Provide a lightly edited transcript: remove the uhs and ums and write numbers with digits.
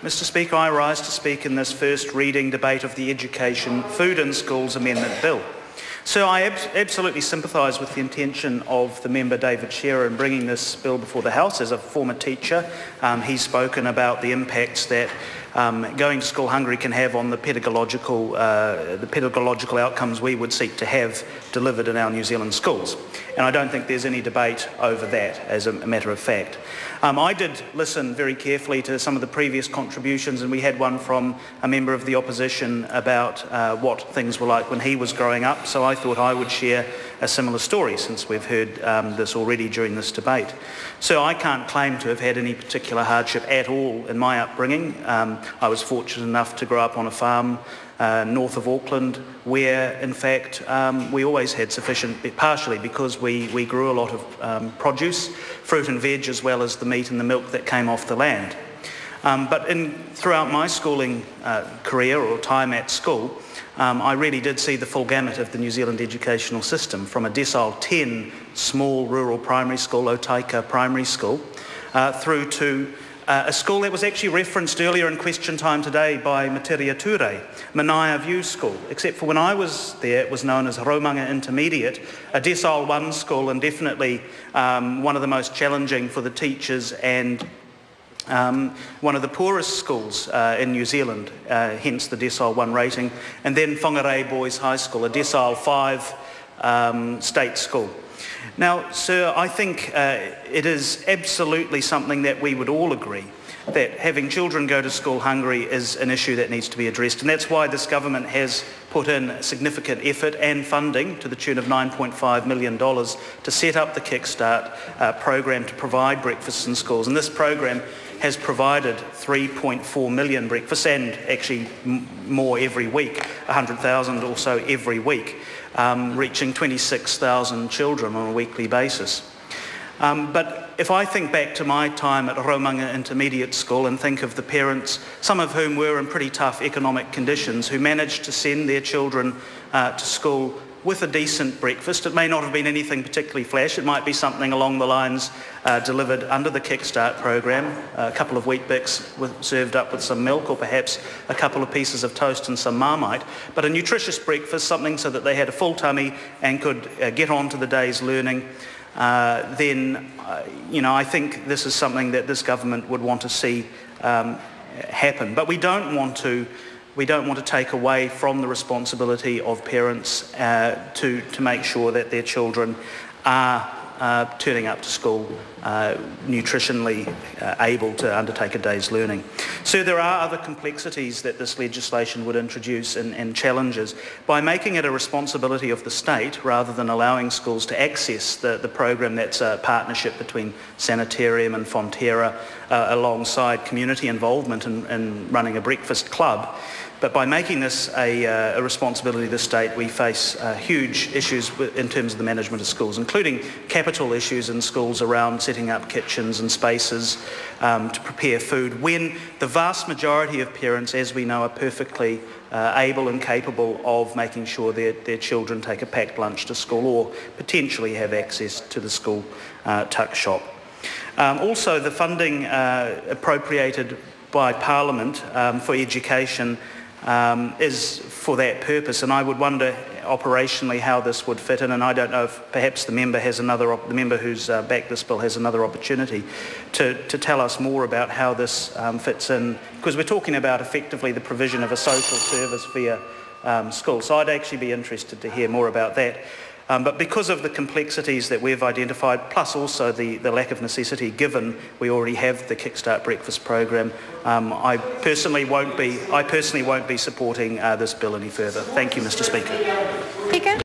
Mr Speaker, I rise to speak in this first reading debate of the Education, Food in Schools Amendment Bill. So I absolutely sympathise with the intention of the member David Shearer in bringing this bill before the House. As a former teacher, he's spoken about the impacts that going to school hungry can have on the pedagogical outcomes we would seek to have delivered in our New Zealand schools. And I don't think there's any debate over that, as a matter of fact. I did listen very carefully to some of the previous contributions, and we had one from a member of the opposition about what things were like when he was growing up, so I thought I would share a similar story since we've heard this already during this debate. So I can't claim to have had any particular hardship at all in my upbringing. I was fortunate enough to grow up on a farm north of Auckland, where in fact we always had sufficient, partially because we grew a lot of produce, fruit and veg, as well as the meat and the milk that came off the land. But throughout my schooling career or time at school, I really did see the full gamut of the New Zealand educational system, from a decile 10 small rural primary school, Otaika Primary School, through to a school that was actually referenced earlier in question time today by Materia Ture, Manaia View School, except for when I was there it was known as Raumanga Intermediate, a decile 1 school, and definitely one of the most challenging for the teachers and one of the poorest schools in New Zealand, hence the decile 1 rating, and then Whangarei Boys High School, a decile 5 state school. Now, sir, I think it is absolutely something that we would all agree that having children go to school hungry is an issue that needs to be addressed, and that's why this government has put in significant effort and funding to the tune of $9.5 million to set up the Kickstart program to provide breakfasts in schools. And this program has provided 3.4 million breakfasts, and actually more every week, 100,000 or so every week, reaching 26,000 children on a weekly basis. But if I think back to my time at Raumanga Intermediate School and think of the parents, some of whom were in pretty tough economic conditions, who managed to send their children to school with a decent breakfast. It may not have been anything particularly flash. It might be something along the lines delivered under the Kickstart program, a couple of Weet-Bix served up with some milk, or perhaps a couple of pieces of toast and some Marmite, but a nutritious breakfast, something so that they had a full tummy and could get on to the day's learning. Then I think this is something that this government would want to see happen. But we don't want to take away from the responsibility of parents to make sure that their children are turning up to school nutritionally able to undertake a day's learning. So there are other complexities that this legislation would introduce and challenges. By making it a responsibility of the state rather than allowing schools to access the program that's a partnership between Sanitarium and Fonterra alongside community involvement in running a breakfast club, but by making this a responsibility of the state, we face huge issues in terms of the management of schools, including capital issues in schools around setting up kitchens and spaces to prepare food, when the vast majority of parents, as we know, are perfectly able and capable of making sure their children take a packed lunch to school or potentially have access to the school tuck shop. Also, the funding appropriated by Parliament for education is for that purpose, and I would wonder operationally how this would fit in, and I don't know if perhaps the member who's backed this bill has another opportunity to tell us more about how this fits in, because we're talking about effectively the provision of a social service via school. So I'd actually be interested to hear more about that. But because of the complexities that we've identified, plus also the lack of necessity, given we already have the Kickstart Breakfast program, I personally won't be supporting this bill any further. Thank you, Mr. Speaker.